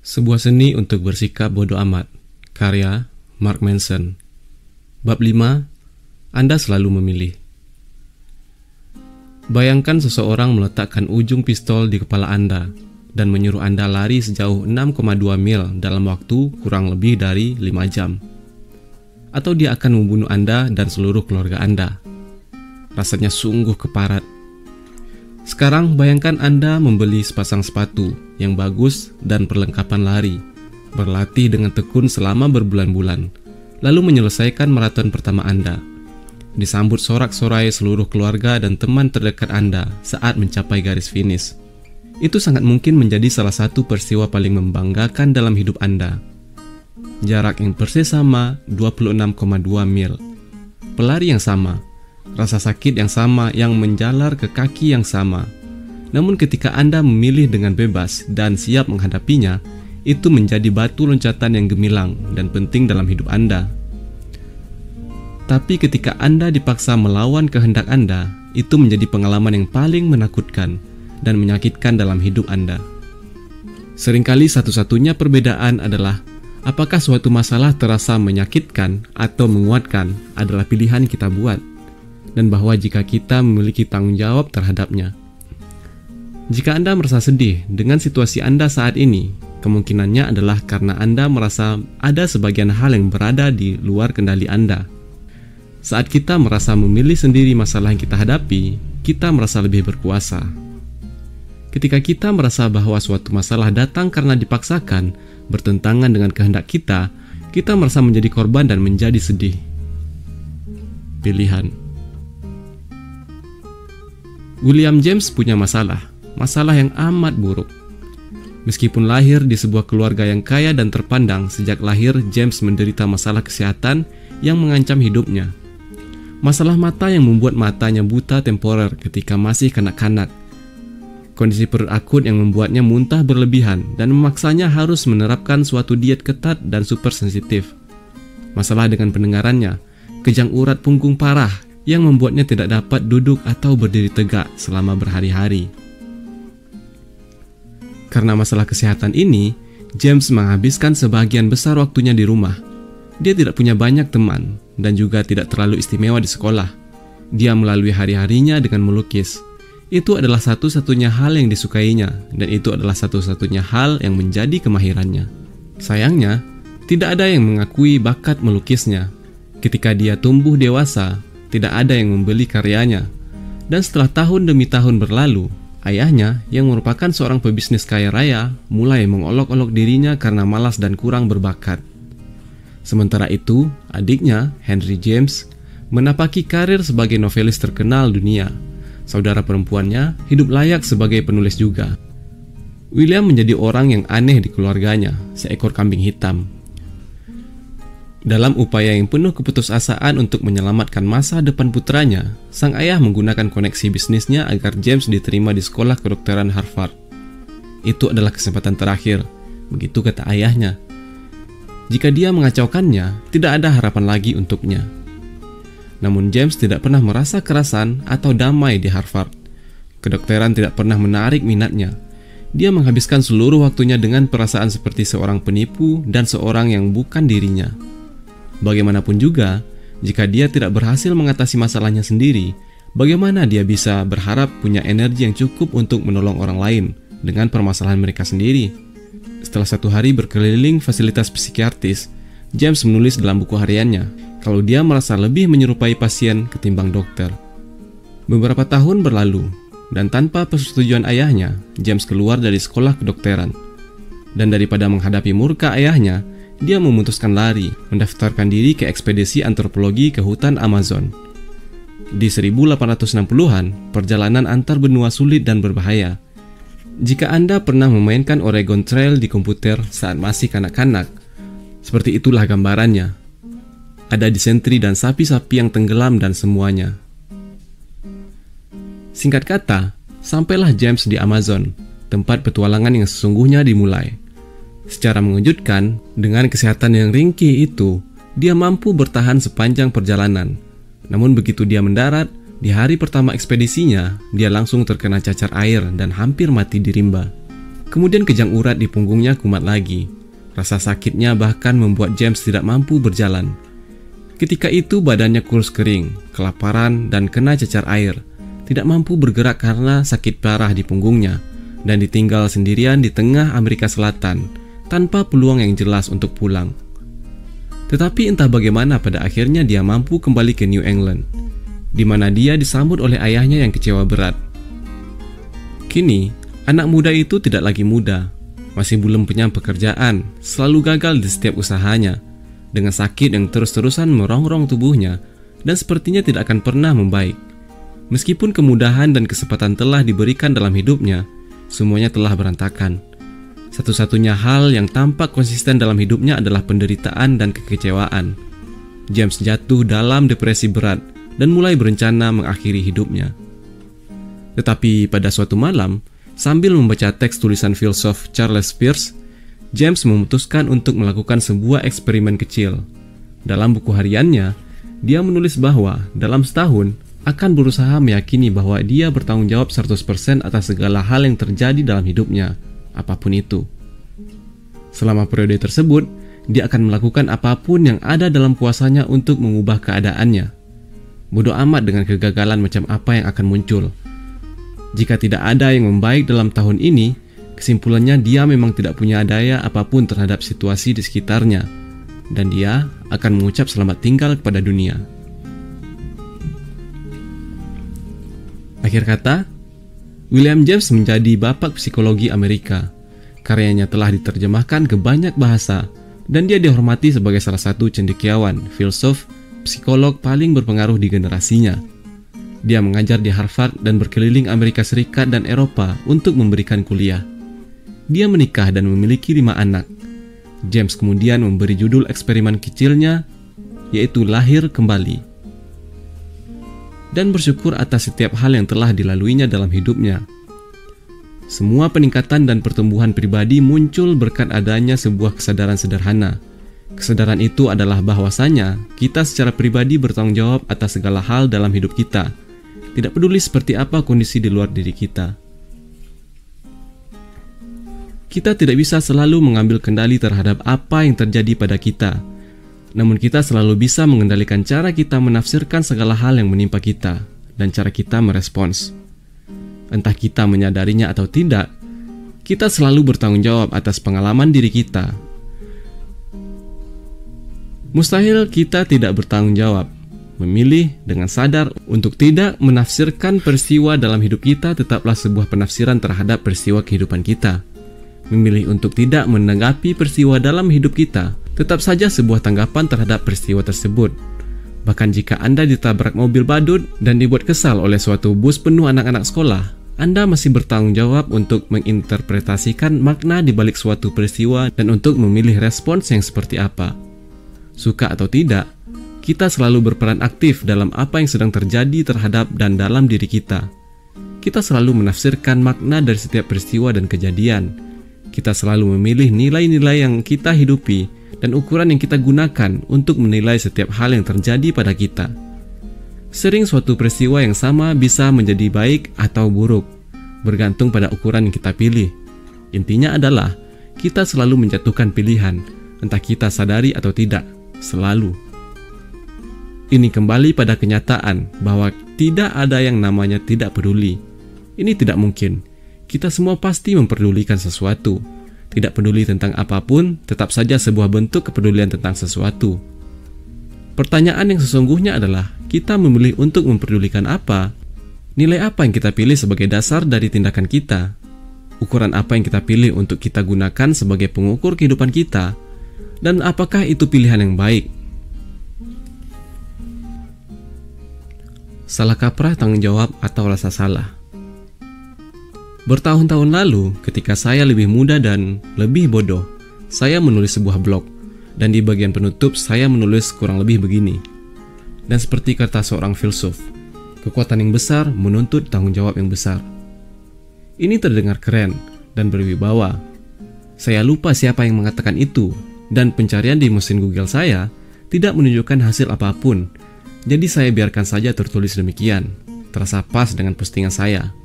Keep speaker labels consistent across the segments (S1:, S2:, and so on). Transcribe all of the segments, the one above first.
S1: Sebuah seni untuk bersikap bodoh amat. Karya Mark Manson. Bab 5. Anda selalu memilih. Bayangkan seseorang meletakkan ujung pistol di kepala Anda dan menyuruh Anda lari sejauh 6,2 mil dalam waktu kurang lebih dari 5 jam. Atau dia akan membunuh Anda dan seluruh keluarga Anda. Rasanya sungguh keparat. Sekarang bayangkan Anda membeli sepasang sepatu yang bagus dan perlengkapan lari, berlatih dengan tekun selama berbulan-bulan, lalu menyelesaikan maraton pertama Anda. Disambut sorak-sorai seluruh keluarga dan teman terdekat Anda saat mencapai garis finish. Itu sangat mungkin menjadi salah satu peristiwa paling membanggakan dalam hidup Anda. Jarak yang persis sama, 26,2 mil. Pelari yang sama, rasa sakit yang sama yang menjalar ke kaki yang sama. Namun ketika Anda memilih dengan bebas dan siap menghadapinya, itu menjadi batu loncatan yang gemilang dan penting dalam hidup Anda. Tapi ketika Anda dipaksa melawan kehendak Anda, itu menjadi pengalaman yang paling menakutkan dan menyakitkan dalam hidup Anda. Seringkali satu-satunya perbedaan adalah apakah suatu masalah terasa menyakitkan atau menguatkan adalah pilihan kita buat, dan bahwa jika kita memiliki tanggung jawab terhadapnya. Jika Anda merasa sedih dengan situasi Anda saat ini, kemungkinannya adalah karena Anda merasa ada sebagian hal yang berada di luar kendali Anda. Saat kita merasa memilih sendiri masalah yang kita hadapi, kita merasa lebih berkuasa. Ketika kita merasa bahwa suatu masalah datang karena dipaksakan, bertentangan dengan kehendak kita merasa menjadi korban dan menjadi sedih. Pilihan. William James punya masalah yang amat buruk. Meskipun lahir di sebuah keluarga yang kaya dan terpandang, sejak lahir James menderita masalah kesehatan yang mengancam hidupnya. Masalah mata yang membuat matanya buta temporer ketika masih kanak-kanak. Kondisi perut akut yang membuatnya muntah berlebihan dan memaksanya harus menerapkan suatu diet ketat dan super sensitif. Masalah dengan pendengarannya, kejang urat punggung parah yang membuatnya tidak dapat duduk atau berdiri tegak selama berhari-hari. Karena masalah kesehatan ini, James menghabiskan sebagian besar waktunya di rumah. Dia tidak punya banyak teman dan juga tidak terlalu istimewa di sekolah. Dia melalui hari-harinya dengan melukis. Itu adalah satu-satunya hal yang disukainya, dan itu adalah satu-satunya hal yang menjadi kemahirannya. Sayangnya, tidak ada yang mengakui bakat melukisnya. Ketika dia tumbuh dewasa, tidak ada yang membeli karyanya. Dan setelah tahun demi tahun berlalu, ayahnya yang merupakan seorang pebisnis kaya raya mulai mengolok-olok dirinya karena malas dan kurang berbakat. Sementara itu, adiknya, Henry James, menapaki karir sebagai novelis terkenal dunia. Saudara perempuannya hidup layak sebagai penulis juga. William menjadi orang yang aneh di keluarganya, seekor kambing hitam. Dalam upaya yang penuh keputusasaan untuk menyelamatkan masa depan putranya, sang ayah menggunakan koneksi bisnisnya agar James diterima di sekolah kedokteran Harvard. Itu adalah kesempatan terakhir, begitu kata ayahnya. Jika dia mengacaukannya, tidak ada harapan lagi untuknya. Namun James tidak pernah merasa kerasan atau damai di Harvard. Kedokteran tidak pernah menarik minatnya. Dia menghabiskan seluruh waktunya dengan perasaan seperti seorang penipu dan seorang yang bukan dirinya. Bagaimanapun juga, jika dia tidak berhasil mengatasi masalahnya sendiri, bagaimana dia bisa berharap punya energi yang cukup untuk menolong orang lain dengan permasalahan mereka sendiri? Setelah 1 hari berkeliling fasilitas psikiatris, James menulis dalam buku hariannya kalau dia merasa lebih menyerupai pasien ketimbang dokter. Beberapa tahun berlalu, dan tanpa persetujuan ayahnya, James keluar dari sekolah kedokteran. Dan daripada menghadapi murka ayahnya, dia memutuskan lari, mendaftarkan diri ke ekspedisi antropologi ke hutan Amazon. Di 1860-an, perjalanan antar benua sulit dan berbahaya. Jika Anda pernah memainkan Oregon Trail di komputer saat masih kanak-kanak, seperti itulah gambarannya. Ada disentri dan sapi-sapi yang tenggelam dan semuanya. Singkat kata, sampailah James di Amazon, tempat petualangan yang sesungguhnya dimulai. Secara mengejutkan, dengan kesehatan yang ringkih itu, dia mampu bertahan sepanjang perjalanan. Namun begitu dia mendarat, di hari pertama ekspedisinya, dia langsung terkena cacar air dan hampir mati di rimba. Kemudian kejang urat di punggungnya kumat lagi. Rasa sakitnya bahkan membuat James tidak mampu berjalan. Ketika itu badannya kurus kering, kelaparan dan kena cecar air. Tidak mampu bergerak karena sakit parah di punggungnya, dan ditinggal sendirian di tengah Amerika Selatan, tanpa peluang yang jelas untuk pulang. Tetapi entah bagaimana pada akhirnya dia mampu kembali ke New England, di mana dia disambut oleh ayahnya yang kecewa berat. Kini, anak muda itu tidak lagi muda, masih belum punya pekerjaan, selalu gagal di setiap usahanya, dengan sakit yang terus-terusan merongrong tubuhnya, dan sepertinya tidak akan pernah membaik. Meskipun kemudahan dan kesempatan telah diberikan dalam hidupnya, semuanya telah berantakan. Satu-satunya hal yang tampak konsisten dalam hidupnya adalah penderitaan dan kekecewaan. James jatuh dalam depresi berat dan mulai berencana mengakhiri hidupnya. Tetapi pada suatu malam, sambil membaca teks tulisan filsuf Charles Peirce, James memutuskan untuk melakukan sebuah eksperimen kecil. Dalam buku hariannya, dia menulis bahwa dalam setahun akan berusaha meyakini bahwa dia bertanggung jawab 100% atas segala hal yang terjadi dalam hidupnya, apapun itu. Selama periode tersebut, dia akan melakukan apapun yang ada dalam kuasanya untuk mengubah keadaannya. Bodoh amat dengan kegagalan macam apa yang akan muncul. Jika tidak ada yang membaik dalam tahun ini, kesimpulannya dia memang tidak punya daya apapun terhadap situasi di sekitarnya, dan dia akan mengucap selamat tinggal kepada dunia. Akhir kata, William James menjadi bapak psikologi Amerika. Karyanya telah diterjemahkan ke banyak bahasa, dan dia dihormati sebagai salah satu cendekiawan, filsuf, psikolog paling berpengaruh di generasinya. Dia mengajar di Harvard dan berkeliling Amerika Serikat dan Eropa untuk memberikan kuliah. Dia menikah dan memiliki 5 anak. James kemudian memberi judul eksperimen kecilnya, yaitu Lahir Kembali, dan bersyukur atas setiap hal yang telah dilaluinya dalam hidupnya. Semua peningkatan dan pertumbuhan pribadi muncul berkat adanya sebuah kesadaran sederhana. Kesadaran itu adalah bahwasanya kita secara pribadi bertanggung jawab atas segala hal dalam hidup kita, tidak peduli seperti apa kondisi di luar diri kita. Kita tidak bisa selalu mengambil kendali terhadap apa yang terjadi pada kita, namun kita selalu bisa mengendalikan cara kita menafsirkan segala hal yang menimpa kita dan cara kita merespons. Entah kita menyadarinya atau tidak, kita selalu bertanggung jawab atas pengalaman diri kita. Mustahil kita tidak bertanggung jawab. Memilih dengan sadar untuk tidak menafsirkan peristiwa dalam hidup kita tetaplah sebuah penafsiran terhadap peristiwa kehidupan kita. Memilih untuk tidak menanggapi peristiwa dalam hidup kita tetap saja sebuah tanggapan terhadap peristiwa tersebut. Bahkan jika Anda ditabrak mobil badut dan dibuat kesal oleh suatu bus penuh anak-anak sekolah, Anda masih bertanggung jawab untuk menginterpretasikan makna di balik suatu peristiwa dan untuk memilih respons yang seperti apa. Suka atau tidak, kita selalu berperan aktif dalam apa yang sedang terjadi terhadap dan dalam diri kita. Kita selalu menafsirkan makna dari setiap peristiwa dan kejadian. Kita selalu memilih nilai-nilai yang kita hidupi dan ukuran yang kita gunakan untuk menilai setiap hal yang terjadi pada kita. Sering suatu peristiwa yang sama bisa menjadi baik atau buruk, bergantung pada ukuran yang kita pilih. Intinya adalah, kita selalu menjatuhkan pilihan, entah kita sadari atau tidak, selalu. Ini kembali pada kenyataan bahwa tidak ada yang namanya tidak peduli. Ini tidak mungkin. Kita semua pasti memperdulikan sesuatu. Tidak peduli tentang apapun, tetap saja sebuah bentuk kepedulian tentang sesuatu. Pertanyaan yang sesungguhnya adalah, kita memilih untuk memperdulikan apa? Nilai apa yang kita pilih sebagai dasar dari tindakan kita? Ukuran apa yang kita pilih untuk kita gunakan sebagai pengukur kehidupan kita? Dan apakah itu pilihan yang baik? Salah kaprah tanggung jawab atau rasa salah. Bertahun-tahun lalu, ketika saya lebih muda dan lebih bodoh, saya menulis sebuah blog, dan di bagian penutup saya menulis kurang lebih begini. Dan seperti kata seorang filsuf, kekuatan yang besar menuntut tanggung jawab yang besar. Ini terdengar keren dan berwibawa. Saya lupa siapa yang mengatakan itu, dan pencarian di mesin Google saya tidak menunjukkan hasil apapun. Jadi saya biarkan saja tertulis demikian, terasa pas dengan postingan saya.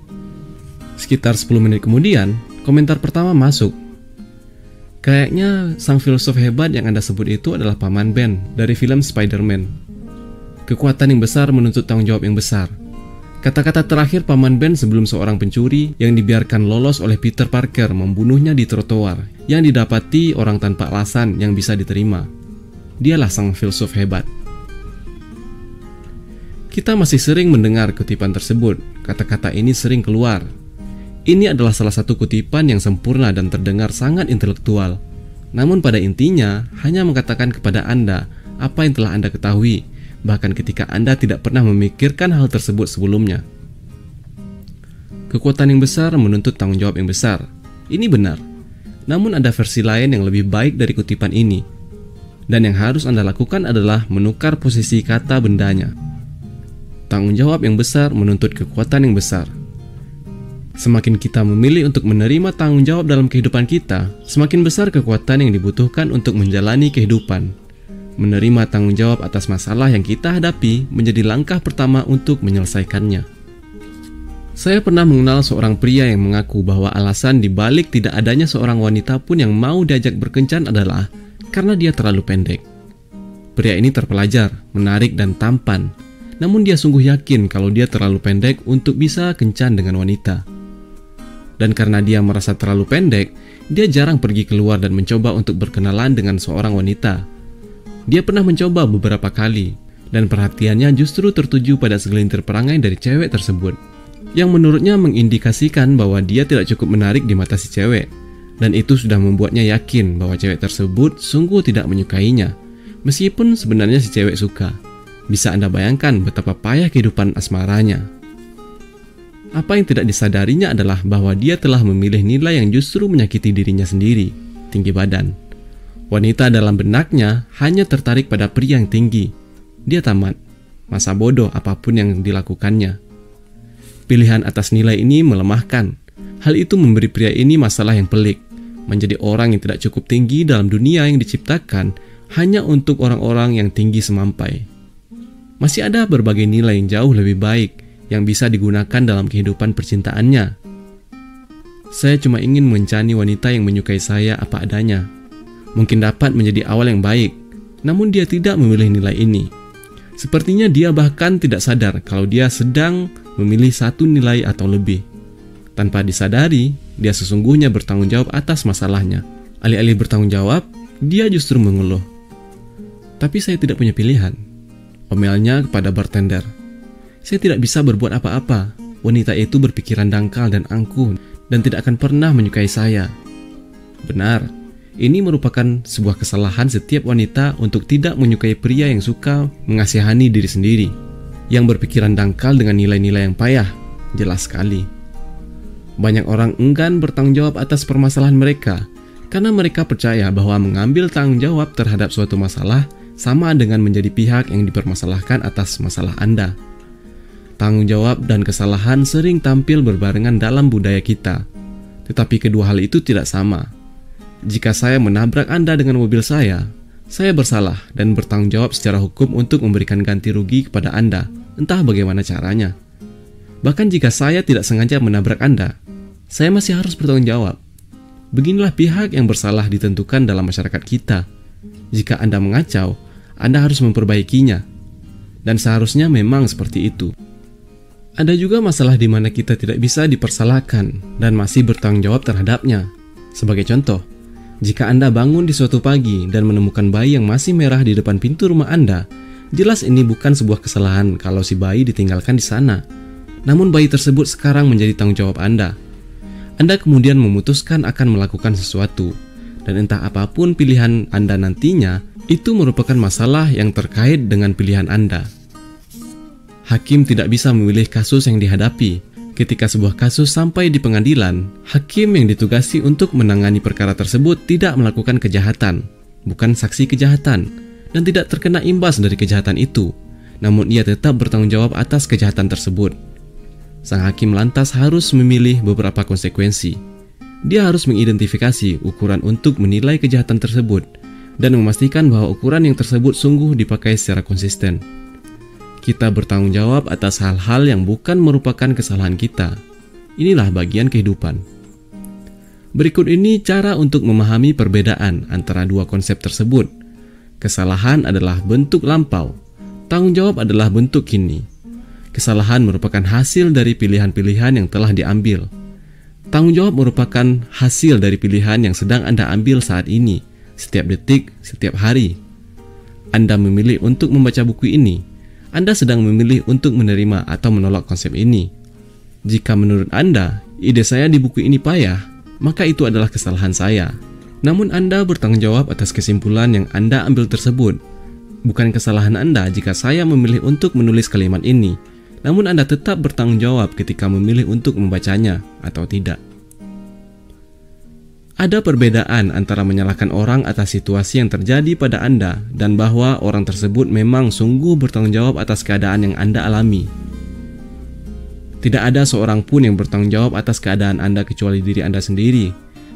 S1: Sekitar 10 menit kemudian, Komentar pertama masuk. Kayaknya sang filsuf hebat yang Anda sebut itu adalah Paman Ben dari film Spider-Man. Kekuatan yang besar menuntut tanggung jawab yang besar. Kata-kata terakhir Paman Ben sebelum seorang pencuri yang dibiarkan lolos oleh Peter Parker membunuhnya di trotoar yang didapati orang tanpa alasan yang bisa diterima. Dialah sang filsuf hebat. Kita masih sering mendengar kutipan tersebut. Kata-kata ini sering keluar. Ini adalah salah satu kutipan yang sempurna dan terdengar sangat intelektual. Namun pada intinya hanya mengatakan kepada Anda apa yang telah Anda ketahui, bahkan ketika Anda tidak pernah memikirkan hal tersebut sebelumnya. Kekuatan yang besar menuntut tanggung jawab yang besar. Ini benar. Namun ada versi lain yang lebih baik dari kutipan ini. Dan yang harus Anda lakukan adalah menukar posisi kata bendanya. Tanggung jawab yang besar menuntut kekuatan yang besar. Semakin kita memilih untuk menerima tanggung jawab dalam kehidupan kita, semakin besar kekuatan yang dibutuhkan untuk menjalani kehidupan. Menerima tanggung jawab atas masalah yang kita hadapi menjadi langkah pertama untuk menyelesaikannya. Saya pernah mengenal seorang pria yang mengaku bahwa alasan dibalik tidak adanya seorang wanita pun yang mau diajak berkencan adalah karena dia terlalu pendek. Pria ini terpelajar, menarik dan tampan, namun dia sungguh yakin kalau dia terlalu pendek untuk bisa kencan dengan wanita. Dan karena dia merasa terlalu pendek, dia jarang pergi keluar dan mencoba untuk berkenalan dengan seorang wanita. Dia pernah mencoba beberapa kali, dan perhatiannya justru tertuju pada segelintir perangai dari cewek tersebut, yang menurutnya mengindikasikan bahwa dia tidak cukup menarik di mata si cewek, dan itu sudah membuatnya yakin bahwa cewek tersebut sungguh tidak menyukainya, meskipun sebenarnya si cewek suka. Bisa Anda bayangkan betapa payah kehidupan asmaranya. Apa yang tidak disadarinya adalah bahwa dia telah memilih nilai yang justru menyakiti dirinya sendiri, tinggi badan. Wanita dalam benaknya hanya tertarik pada pria yang tinggi. Dia tamat, masa bodoh apapun yang dilakukannya. Pilihan atas nilai ini melemahkan. Hal itu memberi pria ini masalah yang pelik, menjadi orang yang tidak cukup tinggi dalam dunia yang diciptakan hanya untuk orang-orang yang tinggi semampai. Masih ada berbagai nilai yang jauh lebih baik yang bisa digunakan dalam kehidupan percintaannya. Saya cuma ingin mencari wanita yang menyukai saya apa adanya. Mungkin dapat menjadi awal yang baik, namun dia tidak memilih nilai ini. Sepertinya dia bahkan tidak sadar kalau dia sedang memilih satu nilai atau lebih. Tanpa disadari, dia sesungguhnya bertanggung jawab atas masalahnya. Alih-alih bertanggung jawab, dia justru mengeluh. Tapi saya tidak punya pilihan. Omelnya kepada bartender. Saya tidak bisa berbuat apa-apa. Wanita itu berpikiran dangkal dan angkuh dan tidak akan pernah menyukai saya. Benar, ini merupakan sebuah kesalahan setiap wanita untuk tidak menyukai pria yang suka mengasihani diri sendiri, yang berpikiran dangkal dengan nilai-nilai yang payah. Jelas sekali. Banyak orang enggan bertanggung jawab atas permasalahan mereka karena mereka percaya bahwa mengambil tanggung jawab terhadap suatu masalah sama dengan menjadi pihak yang dipermasalahkan atas masalah Anda. Tanggung jawab dan kesalahan sering tampil berbarengan dalam budaya kita, tetapi kedua hal itu tidak sama. Jika saya menabrak Anda dengan mobil saya bersalah dan bertanggung jawab secara hukum untuk memberikan ganti rugi kepada Anda, entah bagaimana caranya. Bahkan jika saya tidak sengaja menabrak Anda, saya masih harus bertanggung jawab. Beginilah pihak yang bersalah ditentukan dalam masyarakat kita. Jika Anda mengacau, Anda harus memperbaikinya. Dan seharusnya memang seperti itu. Ada juga masalah di mana kita tidak bisa dipersalahkan dan masih bertanggung jawab terhadapnya. Sebagai contoh, jika Anda bangun di suatu pagi dan menemukan bayi yang masih merah di depan pintu rumah Anda, jelas ini bukan sebuah kesalahan kalau si bayi ditinggalkan di sana. Namun bayi tersebut sekarang menjadi tanggung jawab Anda. Anda kemudian memutuskan akan melakukan sesuatu, dan entah apapun pilihan Anda nantinya, itu merupakan masalah yang terkait dengan pilihan Anda. Hakim tidak bisa memilih kasus yang dihadapi. Ketika sebuah kasus sampai di pengadilan, hakim yang ditugasi untuk menangani perkara tersebut tidak melakukan kejahatan, bukan saksi kejahatan, dan tidak terkena imbas dari kejahatan itu. Namun ia tetap bertanggung jawab atas kejahatan tersebut. Sang hakim lantas harus memilih beberapa konsekuensi. Dia harus mengidentifikasi ukuran untuk menilai kejahatan tersebut dan memastikan bahwa ukuran yang tersebut sungguh dipakai secara konsisten. Kita bertanggung jawab atas hal-hal yang bukan merupakan kesalahan kita. Inilah bagian kehidupan. Berikut ini cara untuk memahami perbedaan antara dua konsep tersebut. Kesalahan adalah bentuk lampau, tanggung jawab adalah bentuk kini. Kesalahan merupakan hasil dari pilihan-pilihan yang telah diambil. Tanggung jawab merupakan hasil dari pilihan yang sedang Anda ambil saat ini, setiap detik, setiap hari. Anda memilih untuk membaca buku ini. Anda sedang memilih untuk menerima atau menolak konsep ini. Jika menurut Anda, ide saya di buku ini payah, maka itu adalah kesalahan saya. Namun Anda bertanggung jawab atas kesimpulan yang Anda ambil tersebut. Bukan kesalahan Anda jika saya memilih untuk menulis kalimat ini, namun Anda tetap bertanggung jawab ketika memilih untuk membacanya atau tidak. Ada perbedaan antara menyalahkan orang atas situasi yang terjadi pada Anda dan bahwa orang tersebut memang sungguh bertanggung jawab atas keadaan yang Anda alami. Tidak ada seorang pun yang bertanggung jawab atas keadaan Anda kecuali diri Anda sendiri.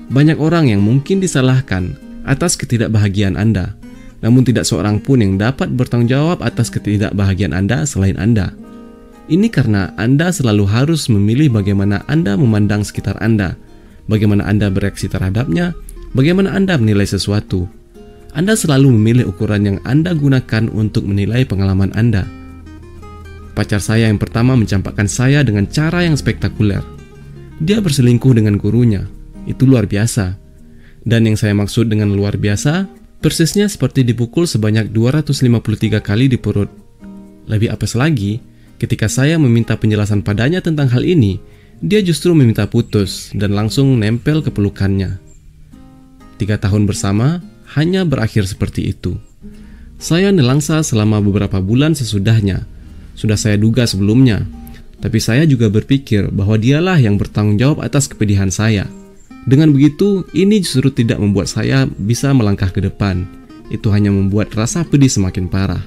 S1: Banyak orang yang mungkin disalahkan atas ketidakbahagiaan Anda, namun tidak seorang pun yang dapat bertanggung jawab atas ketidakbahagiaan Anda selain Anda. Ini karena Anda selalu harus memilih bagaimana Anda memandang sekitar Anda, bagaimana Anda bereaksi terhadapnya, bagaimana Anda menilai sesuatu. Anda selalu memilih ukuran yang Anda gunakan untuk menilai pengalaman Anda. Pacar saya yang pertama mencampakkan saya dengan cara yang spektakuler. Dia berselingkuh dengan gurunya. Itu luar biasa. Dan yang saya maksud dengan luar biasa, persisnya seperti dipukul sebanyak 253 kali di perut. Lebih apes lagi, ketika saya meminta penjelasan padanya tentang hal ini, dia justru meminta putus dan langsung nempel ke pelukannya. 3 tahun bersama hanya berakhir seperti itu. Saya nelangsa selama beberapa bulan sesudahnya. Sudah saya duga sebelumnya, tapi saya juga berpikir bahwa dialah yang bertanggung jawab atas kepedihan saya. Dengan begitu, ini justru tidak membuat saya bisa melangkah ke depan. Itu hanya membuat rasa pedih semakin parah.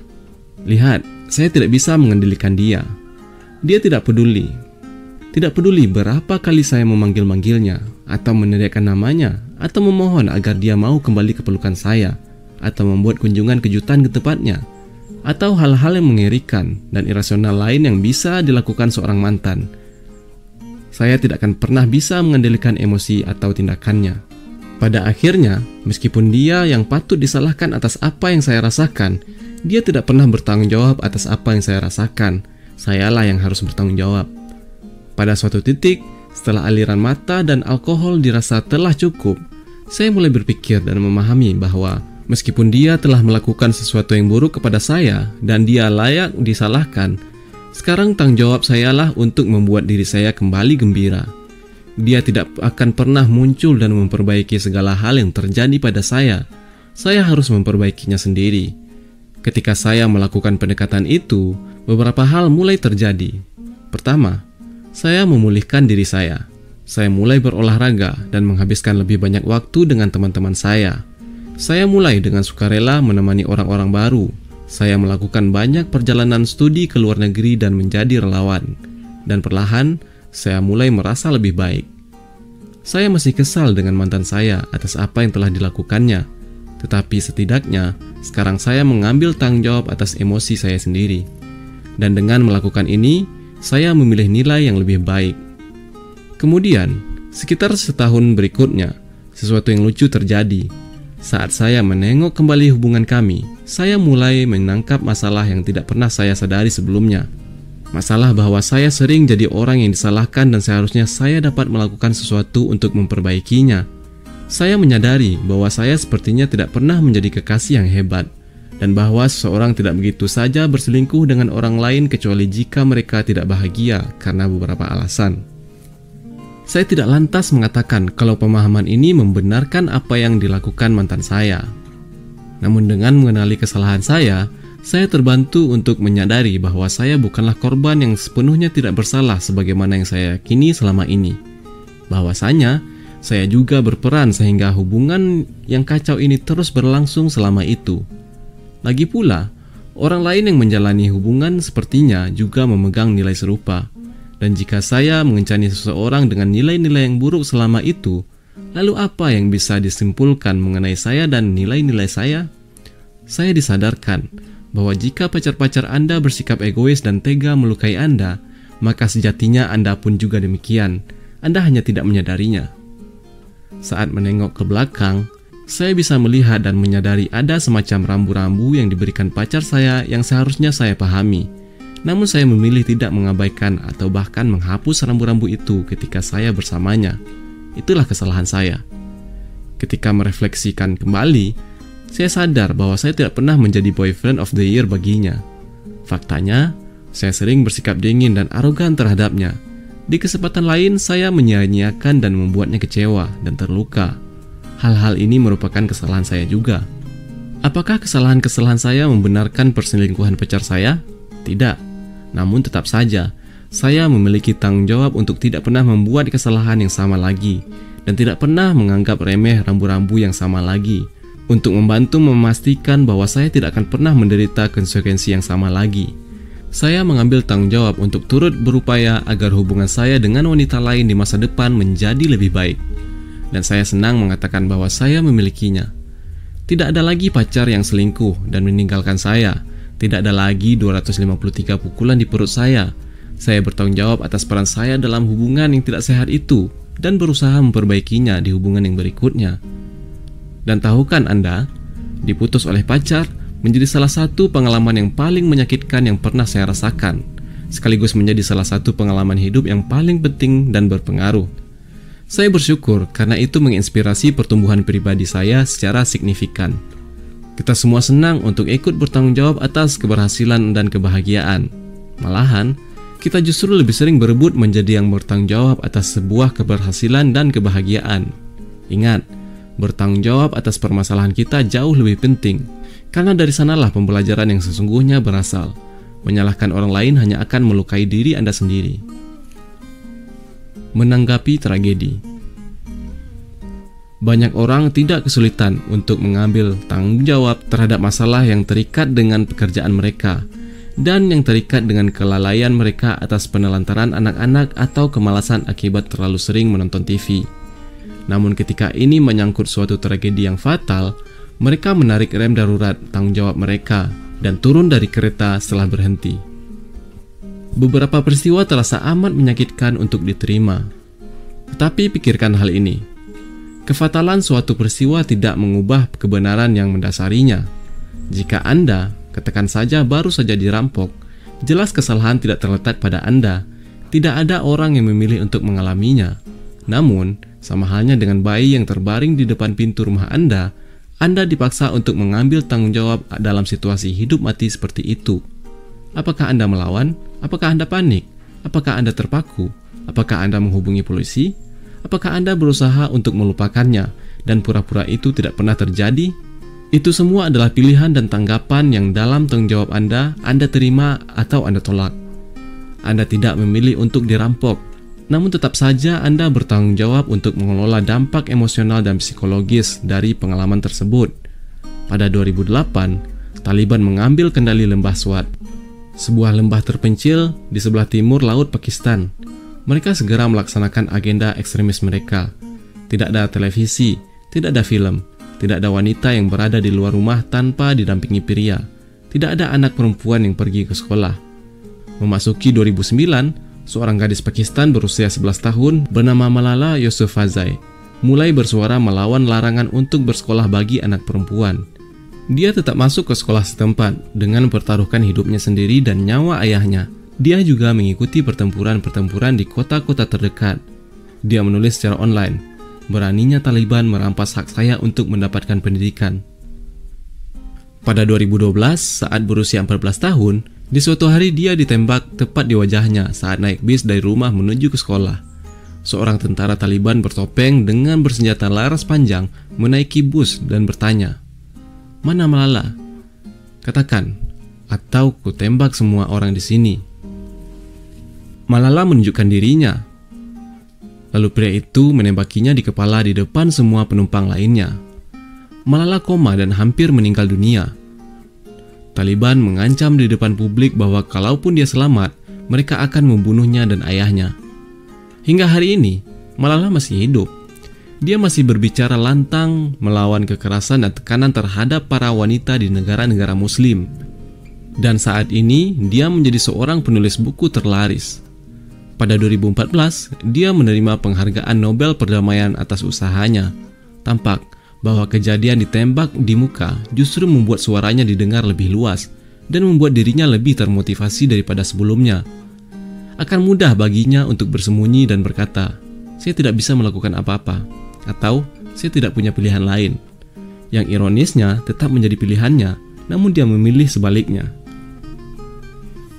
S1: Lihat, saya tidak bisa mengendalikan dia. Dia tidak peduli. Tidak peduli berapa kali saya memanggil-manggilnya, atau meneriakkan namanya, atau memohon agar dia mau kembali ke pelukan saya, atau membuat kunjungan kejutan ke tempatnya, atau hal-hal yang mengerikan dan irasional lain yang bisa dilakukan seorang mantan. Saya tidak akan pernah bisa mengendalikan emosi atau tindakannya. Pada akhirnya, meskipun dia yang patut disalahkan atas apa yang saya rasakan, dia tidak pernah bertanggung jawab atas apa yang saya rasakan. Sayalah yang harus bertanggung jawab. Pada suatu titik, setelah aliran mata dan alkohol dirasa telah cukup, saya mulai berpikir dan memahami bahwa meskipun dia telah melakukan sesuatu yang buruk kepada saya dan dia layak disalahkan, sekarang tanggung jawab sayalah untuk membuat diri saya kembali gembira. Dia tidak akan pernah muncul dan memperbaiki segala hal yang terjadi pada saya. Saya harus memperbaikinya sendiri. Ketika saya melakukan pendekatan itu, beberapa hal mulai terjadi. Pertama, saya memulihkan diri saya. Saya mulai berolahraga dan menghabiskan lebih banyak waktu dengan teman-teman saya. Saya mulai dengan sukarela menemani orang-orang baru. Saya melakukan banyak perjalanan studi ke luar negeri dan menjadi relawan. Dan perlahan, saya mulai merasa lebih baik. Saya masih kesal dengan mantan saya atas apa yang telah dilakukannya. Tetapi setidaknya, sekarang saya mengambil tanggung jawab atas emosi saya sendiri. Dan dengan melakukan ini, saya memilih nilai yang lebih baik. Kemudian, sekitar setahun berikutnya, sesuatu yang lucu terjadi. Saat saya menengok kembali hubungan kami, saya mulai menangkap masalah yang tidak pernah saya sadari sebelumnya. Masalah bahwa saya sering jadi orang yang disalahkan dan seharusnya saya dapat melakukan sesuatu untuk memperbaikinya. Saya menyadari bahwa saya sepertinya tidak pernah menjadi kekasih yang hebat, dan bahwa seseorang tidak begitu saja berselingkuh dengan orang lain kecuali jika mereka tidak bahagia karena beberapa alasan. Saya tidak lantas mengatakan kalau pemahaman ini membenarkan apa yang dilakukan mantan saya. Namun dengan mengenali kesalahan saya terbantu untuk menyadari bahwa saya bukanlah korban yang sepenuhnya tidak bersalah sebagaimana yang saya yakini selama ini. Bahwasanya, saya juga berperan sehingga hubungan yang kacau ini terus berlangsung selama itu. Lagi pula, orang lain yang menjalani hubungan sepertinya juga memegang nilai serupa. Dan jika saya mengencani seseorang dengan nilai-nilai yang buruk selama itu, lalu apa yang bisa disimpulkan mengenai saya dan nilai-nilai saya? Saya disadarkan bahwa jika pacar-pacar Anda bersikap egois dan tega melukai Anda, maka sejatinya Anda pun juga demikian. Anda hanya tidak menyadarinya. Saat menengok ke belakang, saya bisa melihat dan menyadari ada semacam rambu-rambu yang diberikan pacar saya yang seharusnya saya pahami. Namun saya memilih tidak mengabaikan atau bahkan menghapus rambu-rambu itu ketika saya bersamanya. Itulah kesalahan saya. Ketika merefleksikan kembali, saya sadar bahwa saya tidak pernah menjadi boyfriend of the year baginya. Faktanya, saya sering bersikap dingin dan arogan terhadapnya. Di kesempatan lain, saya menyia-nyiakan dan membuatnya kecewa dan terluka. Hal-hal ini merupakan kesalahan saya juga. Apakah kesalahan-kesalahan saya membenarkan perselingkuhan pacar saya? Tidak. Namun tetap saja, saya memiliki tanggung jawab untuk tidak pernah membuat kesalahan yang sama lagi dan tidak pernah menganggap remeh rambu-rambu yang sama lagi untuk membantu memastikan bahwa saya tidak akan pernah menderita konsekuensi yang sama lagi. Saya mengambil tanggung jawab untuk turut berupaya agar hubungan saya dengan wanita lain di masa depan menjadi lebih baik. Dan saya senang mengatakan bahwa saya memilikinya. Tidak ada lagi pacar yang selingkuh dan meninggalkan saya. Tidak ada lagi 253 pukulan di perut saya. Saya bertanggung jawab atas peran saya dalam hubungan yang tidak sehat itu dan berusaha memperbaikinya di hubungan yang berikutnya. Dan tahukah Anda, diputus oleh pacar menjadi salah satu pengalaman yang paling menyakitkan yang pernah saya rasakan, sekaligus menjadi salah satu pengalaman hidup yang paling penting dan berpengaruh. Saya bersyukur karena itu menginspirasi pertumbuhan pribadi saya secara signifikan. Kita semua senang untuk ikut bertanggung jawab atas keberhasilan dan kebahagiaan. Malahan, kita justru lebih sering berebut menjadi yang bertanggung jawab atas sebuah keberhasilan dan kebahagiaan. Ingat, bertanggung jawab atas permasalahan kita jauh lebih penting. Karena dari sanalah pembelajaran yang sesungguhnya berasal. Menyalahkan orang lain hanya akan melukai diri Anda sendiri. Menanggapi tragedi. Banyak orang tidak kesulitan untuk mengambil tanggung jawab terhadap masalah yang terikat dengan pekerjaan mereka dan yang terikat dengan kelalaian mereka atas penelantaran anak-anak atau kemalasan akibat terlalu sering menonton TV. Namun ketika ini menyangkut suatu tragedi yang fatal, mereka menarik rem darurat tanggung jawab mereka dan turun dari kereta setelah berhenti. Beberapa peristiwa terasa amat menyakitkan untuk diterima. Tetapi pikirkan hal ini. Kefatalan suatu peristiwa tidak mengubah kebenaran yang mendasarinya. Jika Anda, katakan saja baru saja dirampok, jelas kesalahan tidak terletak pada Anda. Tidak ada orang yang memilih untuk mengalaminya. Namun, sama halnya dengan bayi yang terbaring di depan pintu rumah Anda dipaksa untuk mengambil tanggung jawab dalam situasi hidup mati seperti itu. Apakah Anda melawan? Apakah Anda panik? Apakah Anda terpaku? Apakah Anda menghubungi polisi? Apakah Anda berusaha untuk melupakannya dan pura-pura itu tidak pernah terjadi? Itu semua adalah pilihan dan tanggapan yang dalam tanggung jawab Anda terima atau Anda tolak. Anda tidak memilih untuk dirampok, namun tetap saja Anda bertanggung jawab untuk mengelola dampak emosional dan psikologis dari pengalaman tersebut. Pada 2008, Taliban mengambil kendali lembah Swat, sebuah lembah terpencil di sebelah timur laut Pakistan. Mereka segera melaksanakan agenda ekstremis mereka. Tidak ada televisi, tidak ada film, tidak ada wanita yang berada di luar rumah tanpa didampingi pria. Tidak ada anak perempuan yang pergi ke sekolah. Memasuki 2009, seorang gadis Pakistan berusia 11 tahun bernama Malala Yousafzai mulai bersuara melawan larangan untuk bersekolah bagi anak perempuan. Dia tetap masuk ke sekolah setempat dengan mempertaruhkan hidupnya sendiri dan nyawa ayahnya. Dia juga mengikuti pertempuran-pertempuran di kota-kota terdekat. Dia menulis secara online, beraninya Taliban merampas hak saya untuk mendapatkan pendidikan. Pada 2012, saat berusia 14 tahun, di suatu hari dia ditembak tepat di wajahnya saat naik bis dari rumah menuju ke sekolah. Seorang tentara Taliban bertopeng dengan bersenjata laras panjang menaiki bus dan bertanya, "Mana Malala? Katakan, atau ku tembak semua orang di sini." Malala menunjukkan dirinya. Lalu pria itu menembakinya di kepala di depan semua penumpang lainnya. Malala koma dan hampir meninggal dunia. Taliban mengancam di depan publik bahwa kalaupun dia selamat, mereka akan membunuhnya dan ayahnya. Hingga hari ini, Malala masih hidup. Dia masih berbicara lantang melawan kekerasan dan tekanan terhadap para wanita di negara-negara Muslim. Dan saat ini, dia menjadi seorang penulis buku terlaris. Pada 2014, dia menerima penghargaan Nobel Perdamaian atas usahanya. Tampak bahwa kejadian ditembak di muka justru membuat suaranya didengar lebih luas dan membuat dirinya lebih termotivasi daripada sebelumnya. Akan mudah baginya untuk bersembunyi dan berkata, "Saya tidak bisa melakukan apa-apa," atau "Saya tidak punya pilihan lain." Yang ironisnya tetap menjadi pilihannya, namun dia memilih sebaliknya.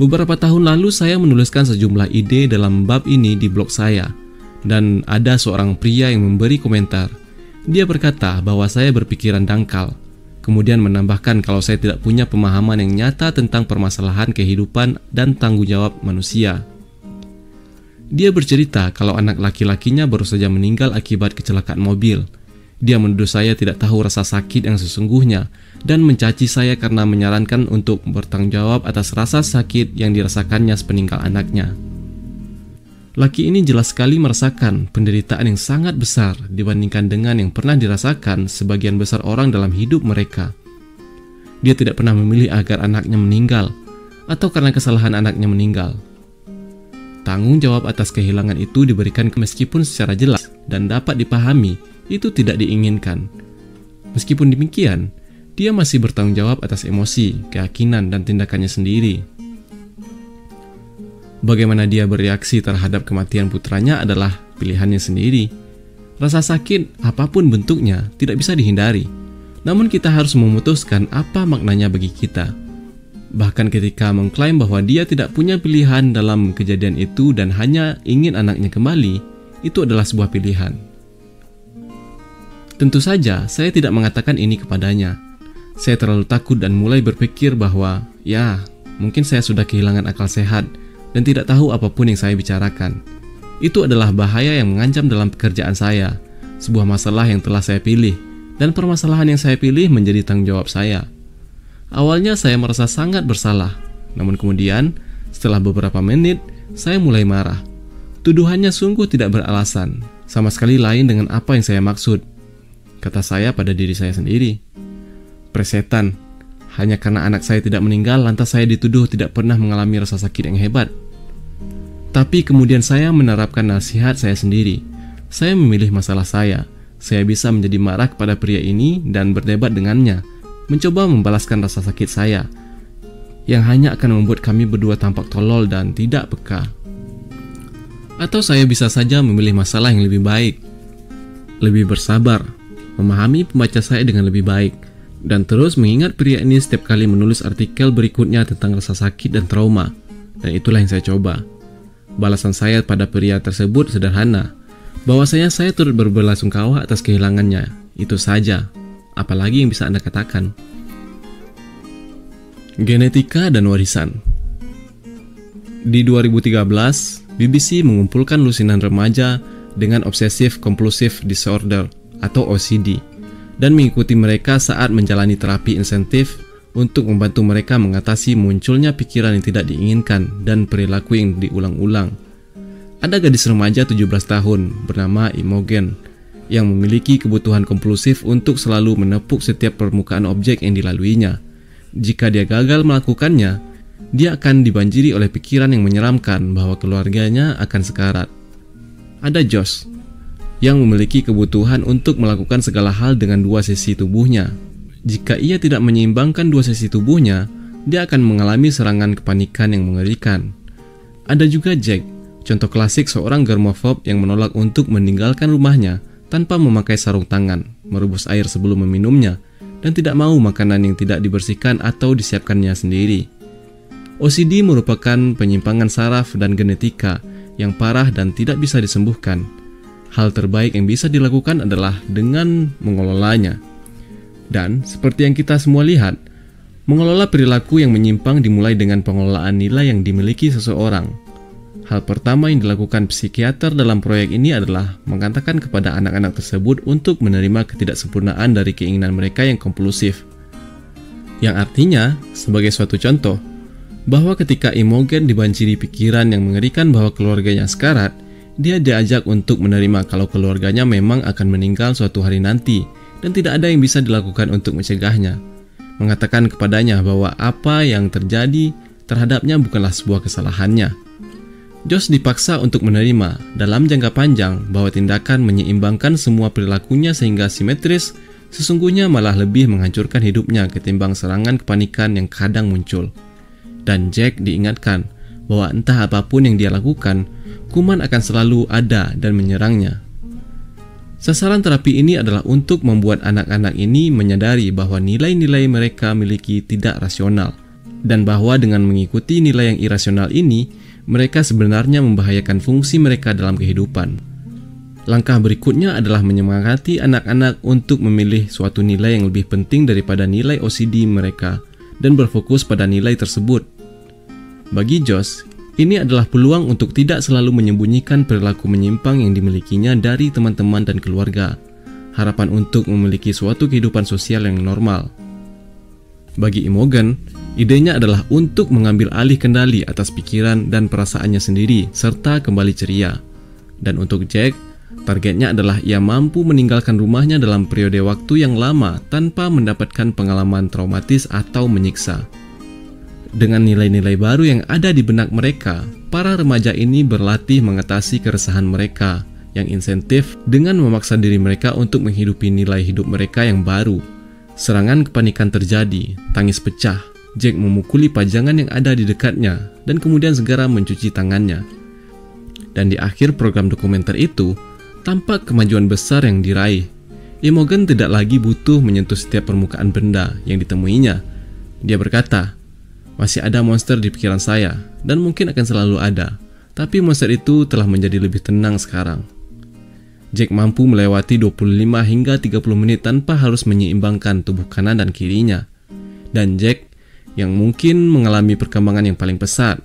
S1: Beberapa tahun lalu saya menuliskan sejumlah ide dalam bab ini di blog saya, dan ada seorang pria yang memberi komentar. Dia berkata bahwa saya berpikiran dangkal, kemudian menambahkan kalau saya tidak punya pemahaman yang nyata tentang permasalahan kehidupan dan tanggung jawab manusia. Dia bercerita kalau anak laki-lakinya baru saja meninggal akibat kecelakaan mobil. Dia menuduh saya tidak tahu rasa sakit yang sesungguhnya dan mencaci saya karena menyarankan untuk bertanggung jawab atas rasa sakit yang dirasakannya sepeninggal anaknya. Laki ini jelas sekali merasakan penderitaan yang sangat besar dibandingkan dengan yang pernah dirasakan sebagian besar orang dalam hidup mereka. Dia tidak pernah memilih agar anaknya meninggal atau karena kesalahan anaknya meninggal. Tanggung jawab atas kehilangan itu diberikan meskipun secara jelas dan dapat dipahami itu tidak diinginkan. Meskipun demikian, dia masih bertanggung jawab atas emosi, keyakinan, dan tindakannya sendiri. Bagaimana dia bereaksi terhadap kematian putranya adalah pilihannya sendiri. Rasa sakit, apapun bentuknya, tidak bisa dihindari. Namun kita harus memutuskan apa maknanya bagi kita. Bahkan ketika mengklaim bahwa dia tidak punya pilihan dalam kejadian itu dan hanya ingin anaknya kembali, itu adalah sebuah pilihan. Tentu saja, saya tidak mengatakan ini kepadanya. Saya terlalu takut dan mulai berpikir bahwa, mungkin saya sudah kehilangan akal sehat dan tidak tahu apapun yang saya bicarakan. Itu adalah bahaya yang mengancam dalam pekerjaan saya, sebuah masalah yang telah saya pilih, dan permasalahan yang saya pilih menjadi tanggung jawab saya. Awalnya saya merasa sangat bersalah, namun kemudian, setelah beberapa menit, saya mulai marah. Tuduhannya sungguh tidak beralasan, sama sekali lain dengan apa yang saya maksud. Kata saya pada diri saya sendiri. Presetan, hanya karena anak saya tidak meninggal lantas saya dituduh tidak pernah mengalami rasa sakit yang hebat. Tapi kemudian saya menerapkan nasihat saya sendiri. Saya memilih masalah saya. Saya bisa menjadi marah kepada pria ini dan berdebat dengannya, mencoba membalaskan rasa sakit saya, yang hanya akan membuat kami berdua tampak tolol dan tidak peka. Atau saya bisa saja memilih masalah yang lebih baik, lebih bersabar, memahami pembaca saya dengan lebih baik, dan terus mengingat pria ini setiap kali menulis artikel berikutnya tentang rasa sakit dan trauma. Dan itulah yang saya coba. Balasan saya pada pria tersebut sederhana, bahwasanya saya turut berbelasungkawa atas kehilangannya. Itu saja. Apalagi yang bisa Anda katakan? Genetika dan warisan. Di 2013, BBC mengumpulkan lusinan remaja dengan Obsessive Compulsive Disorder atau OCD dan mengikuti mereka saat menjalani terapi insentif untuk membantu mereka mengatasi munculnya pikiran yang tidak diinginkan dan perilaku yang diulang-ulang. Ada gadis remaja 17 tahun bernama Imogen yang memiliki kebutuhan kompulsif untuk selalu menepuk setiap permukaan objek yang dilaluinya. Jika dia gagal melakukannya, dia akan dibanjiri oleh pikiran yang menyeramkan bahwa keluarganya akan sekarat. Ada Josh yang memiliki kebutuhan untuk melakukan segala hal dengan dua sisi tubuhnya. Jika ia tidak menyeimbangkan dua sisi tubuhnya, dia akan mengalami serangan kepanikan yang mengerikan. Ada juga Jack, contoh klasik seorang germofob yang menolak untuk meninggalkan rumahnya tanpa memakai sarung tangan, merebus air sebelum meminumnya, dan tidak mau makanan yang tidak dibersihkan atau disiapkannya sendiri. OCD merupakan penyimpangan saraf dan genetika yang parah dan tidak bisa disembuhkan. Hal terbaik yang bisa dilakukan adalah dengan mengelolanya. Dan seperti yang kita semua lihat, mengelola perilaku yang menyimpang dimulai dengan pengelolaan nilai yang dimiliki seseorang. Hal pertama yang dilakukan psikiater dalam proyek ini adalah mengatakan kepada anak-anak tersebut untuk menerima ketidaksempurnaan dari keinginan mereka yang kompulsif. Yang artinya, sebagai suatu contoh, bahwa ketika Imogen dibanjiri pikiran yang mengerikan bahwa keluarganya sekarat, dia diajak untuk menerima kalau keluarganya memang akan meninggal suatu hari nanti dan tidak ada yang bisa dilakukan untuk mencegahnya. Mengatakan kepadanya bahwa apa yang terjadi terhadapnya bukanlah sebuah kesalahannya. Josh dipaksa untuk menerima dalam jangka panjang bahwa tindakan menyeimbangkan semua perilakunya sehingga simetris sesungguhnya malah lebih menghancurkan hidupnya ketimbang serangan kepanikan yang kadang muncul. Dan Jack diingatkan bahwa entah apapun yang dia lakukan, kuman akan selalu ada dan menyerangnya. Sasaran terapi ini adalah untuk membuat anak-anak ini menyadari bahwa nilai-nilai mereka miliki tidak rasional, dan bahwa dengan mengikuti nilai yang irasional ini, mereka sebenarnya membahayakan fungsi mereka dalam kehidupan. Langkah berikutnya adalah menyemangati anak-anak untuk memilih suatu nilai yang lebih penting daripada nilai OCD mereka dan berfokus pada nilai tersebut. Bagi Josh, ini adalah peluang untuk tidak selalu menyembunyikan perilaku menyimpang yang dimilikinya dari teman-teman dan keluarga. Harapan untuk memiliki suatu kehidupan sosial yang normal. Bagi Imogen, idenya adalah untuk mengambil alih kendali atas pikiran dan perasaannya sendiri serta kembali ceria. Dan untuk Jack, targetnya adalah ia mampu meninggalkan rumahnya dalam periode waktu yang lama tanpa mendapatkan pengalaman traumatis atau menyiksa. Dengan nilai-nilai baru yang ada di benak mereka, para remaja ini berlatih mengatasi keresahan mereka yang insentif dengan memaksa diri mereka untuk menghidupi nilai hidup mereka yang baru. Serangan kepanikan terjadi, tangis pecah, Jack memukuli pajangan yang ada di dekatnya dan kemudian segera mencuci tangannya. Dan di akhir program dokumenter itu, tampak kemajuan besar yang diraih. Imogen tidak lagi butuh menyentuh setiap permukaan benda yang ditemuinya. Dia berkata, "Masih ada monster di pikiran saya, dan mungkin akan selalu ada, tapi monster itu telah menjadi lebih tenang sekarang." Jack mampu melewati 25 hingga 30 menit tanpa harus menyeimbangkan tubuh kanan dan kirinya. Dan Jack, yang mungkin mengalami perkembangan yang paling pesat,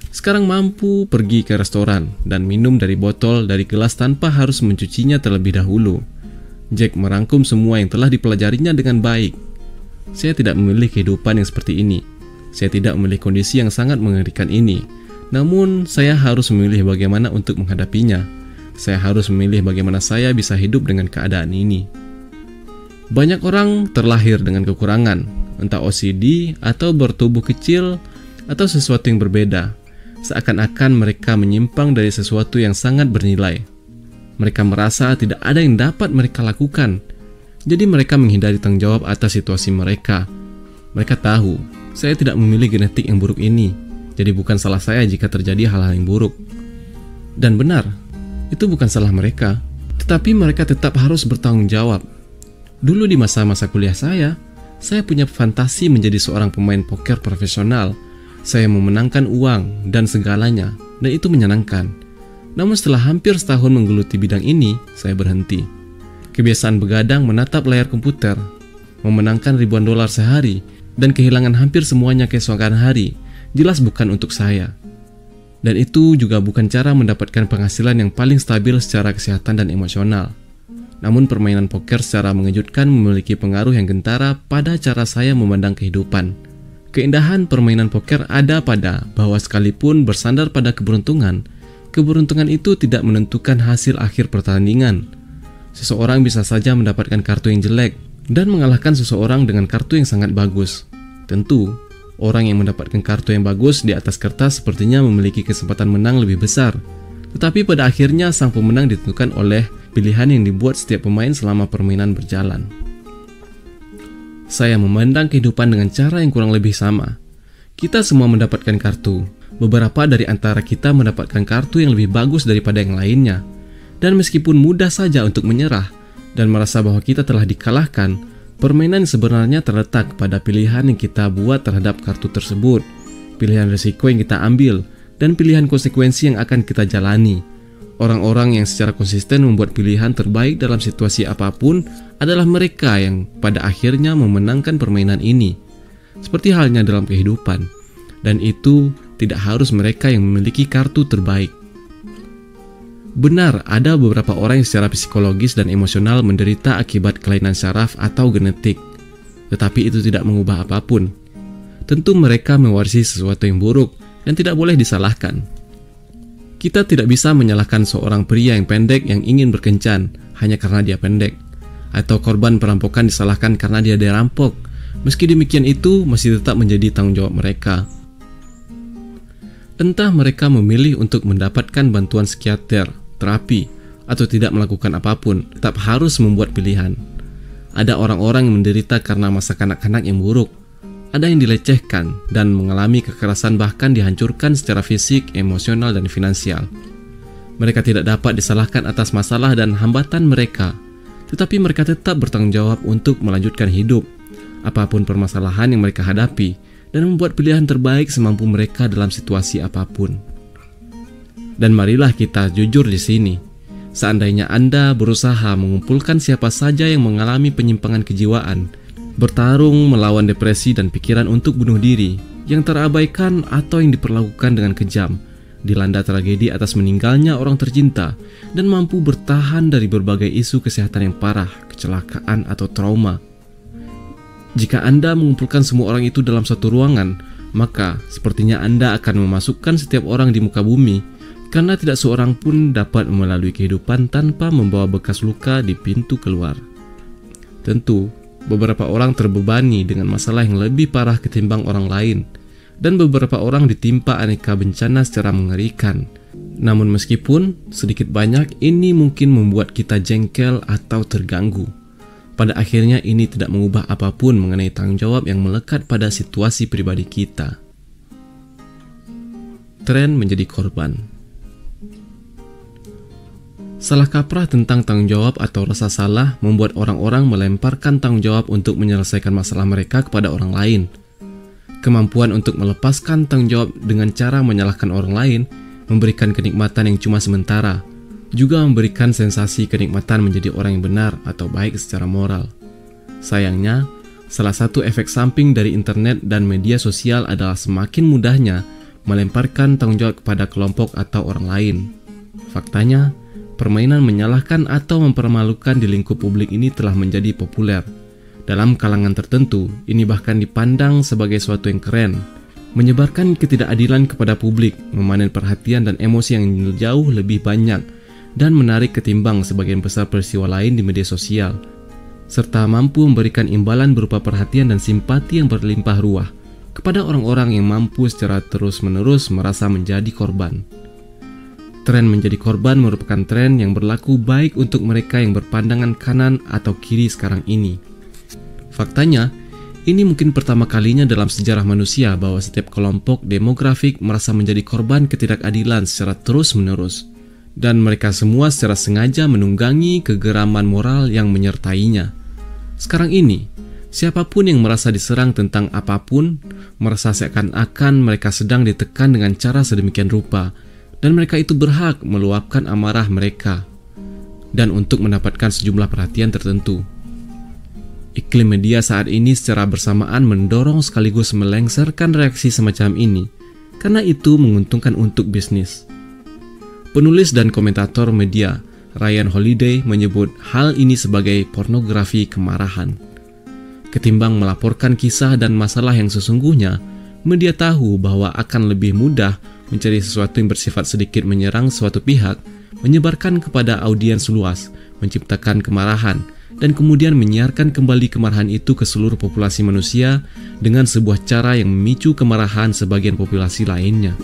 S1: sekarang mampu pergi ke restoran dan minum dari botol dari gelas tanpa harus mencucinya terlebih dahulu. Jack merangkum semua yang telah dipelajarinya dengan baik. Saya tidak memilih kehidupan yang seperti ini. Saya tidak memilih kondisi yang sangat mengerikan ini. Namun, saya harus memilih bagaimana untuk menghadapinya. Saya harus memilih bagaimana saya bisa hidup dengan keadaan ini. Banyak orang terlahir dengan kekurangan, entah OCD atau bertubuh kecil atau sesuatu yang berbeda. Seakan-akan mereka menyimpang dari sesuatu yang sangat bernilai. Mereka merasa tidak ada yang dapat mereka lakukan. Jadi mereka menghindari tanggung jawab atas situasi mereka. Mereka tahu, saya tidak memilih genetik yang buruk ini. Jadi bukan salah saya jika terjadi hal-hal yang buruk. Dan benar, itu bukan salah mereka. Tetapi mereka tetap harus bertanggung jawab. Dulu di masa-masa kuliah saya punya fantasi menjadi seorang pemain poker profesional. Saya memenangkan uang dan segalanya, dan itu menyenangkan. Namun setelah hampir setahun menggeluti bidang ini, saya berhenti. Kebiasaan begadang menatap layar komputer, memenangkan ribuan dolar sehari, dan kehilangan hampir semuanya keesokan hari, jelas bukan untuk saya. Dan itu juga bukan cara mendapatkan penghasilan yang paling stabil secara kesehatan dan emosional. Namun permainan poker secara mengejutkan memiliki pengaruh yang gentara pada cara saya memandang kehidupan. Keindahan permainan poker ada pada bahwa sekalipun bersandar pada keberuntungan, keberuntungan itu tidak menentukan hasil akhir pertandingan. Seseorang bisa saja mendapatkan kartu yang jelek dan mengalahkan seseorang dengan kartu yang sangat bagus. Tentu, orang yang mendapatkan kartu yang bagus di atas kertas sepertinya memiliki kesempatan menang lebih besar. Tetapi pada akhirnya sang pemenang ditentukan oleh pilihan yang dibuat setiap pemain selama permainan berjalan. Saya memandang kehidupan dengan cara yang kurang lebih sama. Kita semua mendapatkan kartu. Beberapa dari antara kita mendapatkan kartu yang lebih bagus daripada yang lainnya. Dan meskipun mudah saja untuk menyerah dan merasa bahwa kita telah dikalahkan, permainan sebenarnya terletak pada pilihan yang kita buat terhadap kartu tersebut, pilihan risiko yang kita ambil, dan pilihan konsekuensi yang akan kita jalani. Orang-orang yang secara konsisten membuat pilihan terbaik dalam situasi apapun adalah mereka yang pada akhirnya memenangkan permainan ini. Seperti halnya dalam kehidupan, dan itu tidak harus mereka yang memiliki kartu terbaik. Benar, ada beberapa orang yang secara psikologis dan emosional menderita akibat kelainan syaraf atau genetik. Tetapi itu tidak mengubah apapun. Tentu mereka mewarisi sesuatu yang buruk dan tidak boleh disalahkan. Kita tidak bisa menyalahkan seorang pria yang pendek yang ingin berkencan hanya karena dia pendek, atau korban perampokan disalahkan karena dia dirampok. Meski demikian itu masih tetap menjadi tanggung jawab mereka. Entah mereka memilih untuk mendapatkan bantuan psikiater, terapi, atau tidak melakukan apapun, tetap harus membuat pilihan. Ada orang-orang yang menderita karena masa kanak-kanak yang buruk. Ada yang dilecehkan dan mengalami kekerasan, bahkan dihancurkan secara fisik, emosional, dan finansial. Mereka tidak dapat disalahkan atas masalah dan hambatan mereka, tetapi mereka tetap bertanggung jawab untuk melanjutkan hidup, apapun permasalahan yang mereka hadapi, dan membuat pilihan terbaik semampu mereka dalam situasi apapun. Dan marilah kita jujur di sini. Seandainya Anda berusaha mengumpulkan siapa saja yang mengalami penyimpangan kejiwaan, bertarung melawan depresi dan pikiran untuk bunuh diri, yang terabaikan atau yang diperlakukan dengan kejam, dilanda tragedi atas meninggalnya orang tercinta, dan mampu bertahan dari berbagai isu kesehatan yang parah, kecelakaan, atau trauma. Jika Anda mengumpulkan semua orang itu dalam satu ruangan, maka sepertinya Anda akan memasukkan setiap orang di muka bumi, karena tidak seorang pun dapat melalui kehidupan tanpa membawa bekas luka di pintu keluar. Tentu, beberapa orang terbebani dengan masalah yang lebih parah ketimbang orang lain, dan beberapa orang ditimpa aneka bencana secara mengerikan. Namun meskipun sedikit banyak ini mungkin membuat kita jengkel atau terganggu, pada akhirnya ini tidak mengubah apapun mengenai tanggung jawab yang melekat pada situasi pribadi kita. Tren menjadi korban. Salah kaprah tentang tanggung jawab atau rasa salah membuat orang-orang melemparkan tanggung jawab untuk menyelesaikan masalah mereka kepada orang lain. Kemampuan untuk melepaskan tanggung jawab dengan cara menyalahkan orang lain memberikan kenikmatan yang cuma sementara, juga memberikan sensasi kenikmatan menjadi orang yang benar atau baik secara moral. Sayangnya, salah satu efek samping dari internet dan media sosial adalah semakin mudahnya melemparkan tanggung jawab kepada kelompok atau orang lain. Faktanya, permainan menyalahkan atau mempermalukan di lingkup publik ini telah menjadi populer. Dalam kalangan tertentu, ini bahkan dipandang sebagai sesuatu yang keren, menyebarkan ketidakadilan kepada publik, memanen perhatian dan emosi yang jauh lebih banyak dan menarik ketimbang sebagian besar peristiwa lain di media sosial, serta mampu memberikan imbalan berupa perhatian dan simpati yang berlimpah ruah kepada orang-orang yang mampu secara terus-menerus merasa menjadi korban. Tren menjadi korban merupakan tren yang berlaku baik untuk mereka yang berpandangan kanan atau kiri sekarang ini. Faktanya, ini mungkin pertama kalinya dalam sejarah manusia bahwa setiap kelompok demografik merasa menjadi korban ketidakadilan secara terus-menerus, dan mereka semua secara sengaja menunggangi kegeraman moral yang menyertainya. Sekarang ini, siapapun yang merasa diserang tentang apapun, merasa seakan-akan mereka sedang ditekan dengan cara sedemikian rupa, dan mereka itu berhak meluapkan amarah mereka, dan untuk mendapatkan sejumlah perhatian tertentu. Iklim media saat ini secara bersamaan mendorong sekaligus melengsarkan reaksi semacam ini, karena itu menguntungkan untuk bisnis. Penulis dan komentator media Ryan Holiday menyebut hal ini sebagai pornografi kemarahan. Ketimbang melaporkan kisah dan masalah yang sesungguhnya, media tahu bahwa akan lebih mudah mencari sesuatu yang bersifat sedikit menyerang suatu pihak, menyebarkan kepada audiens luas, menciptakan kemarahan, dan kemudian menyiarkan kembali kemarahan itu ke seluruh populasi manusia dengan sebuah cara yang memicu kemarahan sebagian populasi lainnya.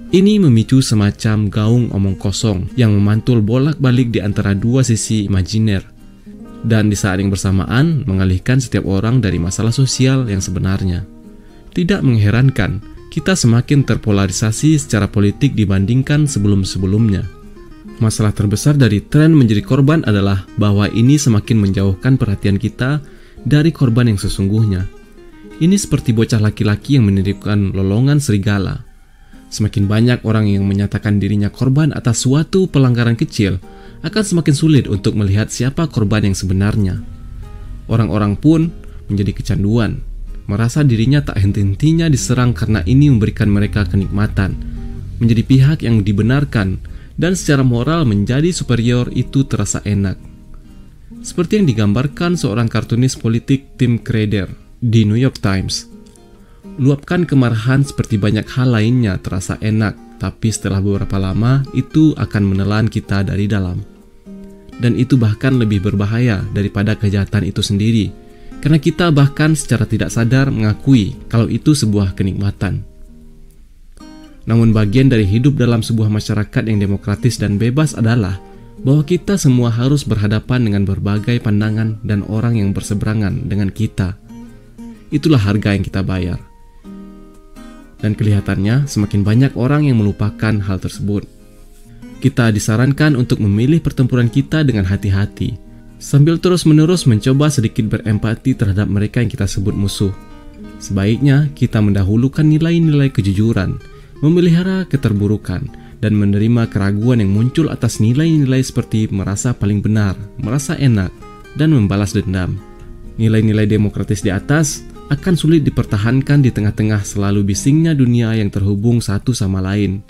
S1: Ini memicu semacam gaung omong kosong yang memantul bolak-balik di antara dua sisi imajiner, dan di saat yang bersamaan mengalihkan setiap orang dari masalah sosial yang sebenarnya. Tidak mengherankan, kita semakin terpolarisasi secara politik dibandingkan sebelum-sebelumnya. Masalah terbesar dari tren menjadi korban adalah bahwa ini semakin menjauhkan perhatian kita dari korban yang sesungguhnya. Ini seperti bocah laki-laki yang menirukan lolongan serigala. Semakin banyak orang yang menyatakan dirinya korban atas suatu pelanggaran kecil, akan semakin sulit untuk melihat siapa korban yang sebenarnya. Orang-orang pun menjadi kecanduan, merasa dirinya tak henti-hentinya diserang karena ini memberikan mereka kenikmatan, menjadi pihak yang dibenarkan, dan secara moral menjadi superior itu terasa enak. Seperti yang digambarkan seorang kartunis politik Tim Credder di New York Times. Luapkan kemarahan seperti banyak hal lainnya terasa enak, tapi setelah beberapa lama itu akan menelan kita dari dalam. Dan itu bahkan lebih berbahaya daripada kejahatan itu sendiri, karena kita bahkan secara tidak sadar mengakui kalau itu sebuah kenikmatan. Namun bagian dari hidup dalam sebuah masyarakat yang demokratis dan bebas adalah bahwa kita semua harus berhadapan dengan berbagai pandangan dan orang yang berseberangan dengan kita. Itulah harga yang kita bayar. Dan kelihatannya semakin banyak orang yang melupakan hal tersebut. Kita disarankan untuk memilih pertempuran kita dengan hati-hati, sambil terus-menerus mencoba sedikit berempati terhadap mereka yang kita sebut musuh. Sebaiknya kita mendahulukan nilai-nilai kejujuran, memelihara keterburukan, dan menerima keraguan yang muncul atas nilai-nilai seperti merasa paling benar, merasa enak, dan membalas dendam. Nilai-nilai demokratis di atas akan sulit dipertahankan di tengah-tengah selalu bisingnya dunia yang terhubung satu sama lain.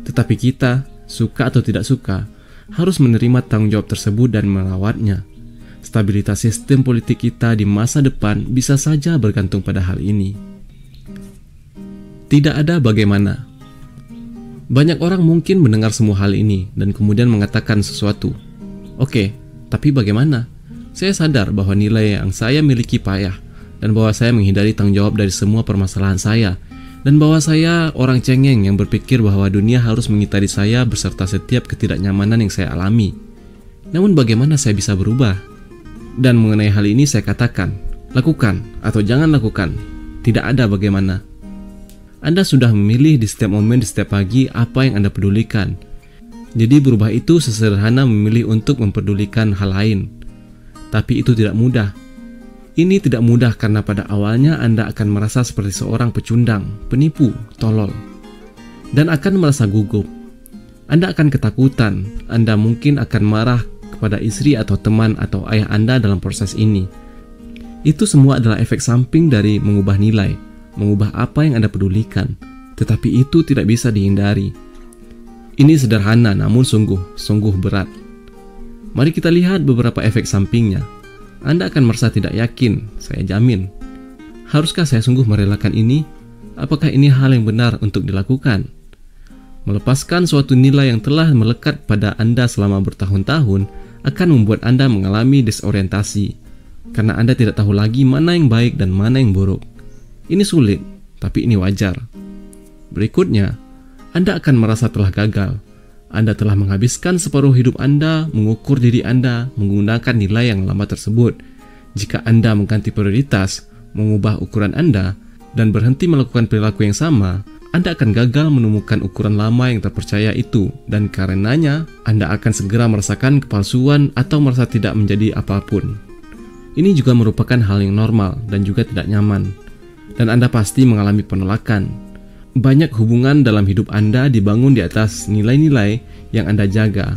S1: Tetapi kita, suka atau tidak suka, harus menerima tanggung jawab tersebut dan merawatnya. Stabilitas sistem politik kita di masa depan bisa saja bergantung pada hal ini. Tidak ada bagaimana. Banyak orang mungkin mendengar semua hal ini dan kemudian mengatakan sesuatu. Oke, tapi bagaimana? Saya sadar bahwa nilai yang saya miliki payah, dan bahwa saya menghindari tanggung jawab dari semua permasalahan saya, dan bahwa saya orang cengeng yang berpikir bahwa dunia harus mengitari saya beserta setiap ketidaknyamanan yang saya alami. Namun bagaimana saya bisa berubah? Dan mengenai hal ini saya katakan, lakukan atau jangan lakukan. Tidak ada bagaimana. Anda sudah memilih di setiap momen, di setiap pagi apa yang Anda pedulikan. Jadi berubah itu sesederhana memilih untuk mempedulikan hal lain. Tapi itu tidak mudah. Ini tidak mudah karena pada awalnya Anda akan merasa seperti seorang pecundang, penipu, tolol, dan akan merasa gugup. Anda akan ketakutan, Anda mungkin akan marah kepada istri atau teman atau ayah Anda dalam proses ini. Itu semua adalah efek samping dari mengubah nilai, mengubah apa yang Anda pedulikan, tetapi itu tidak bisa dihindari. Ini sederhana namun sungguh berat. Mari kita lihat beberapa efek sampingnya. Anda akan merasa tidak yakin, saya jamin. Haruskah saya sungguh merelakan ini? Apakah ini hal yang benar untuk dilakukan? Melepaskan suatu nilai yang telah melekat pada Anda selama bertahun-tahun akan membuat Anda mengalami desorientasi, karena Anda tidak tahu lagi mana yang baik dan mana yang buruk. Ini sulit, tapi ini wajar. Berikutnya, Anda akan merasa telah gagal. Anda telah menghabiskan separuh hidup Anda mengukur diri Anda menggunakan nilai yang lama tersebut. Jika Anda mengganti prioritas, mengubah ukuran Anda, dan berhenti melakukan perilaku yang sama, Anda akan gagal menemukan ukuran lama yang terpercaya itu, dan karenanya Anda akan segera merasakan kepalsuan atau merasa tidak menjadi apapun. Ini juga merupakan hal yang normal dan juga tidak nyaman, dan Anda pasti mengalami penolakan. Banyak hubungan dalam hidup Anda dibangun di atas nilai-nilai yang Anda jaga.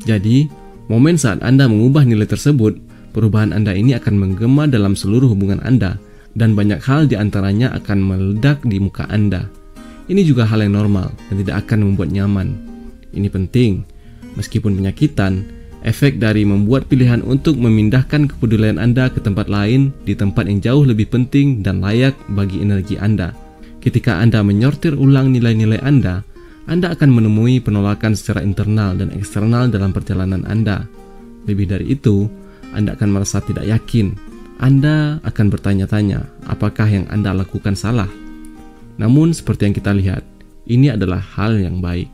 S1: Jadi, momen saat Anda mengubah nilai tersebut, perubahan Anda ini akan menggema dalam seluruh hubungan Anda, dan banyak hal di antaranya akan meledak di muka Anda. Ini juga hal yang normal dan tidak akan membuat nyaman. Ini penting, meskipun penyakitan, efek dari membuat pilihan untuk memindahkan kepedulian Anda ke tempat lain di tempat yang jauh lebih penting dan layak bagi energi Anda. Ketika Anda menyortir ulang nilai-nilai Anda akan menemui penolakan secara internal dan eksternal dalam perjalanan Anda. Lebih dari itu, Anda akan merasa tidak yakin. Anda akan bertanya-tanya, apakah yang Anda lakukan salah? Namun, seperti yang kita lihat, ini adalah hal yang baik.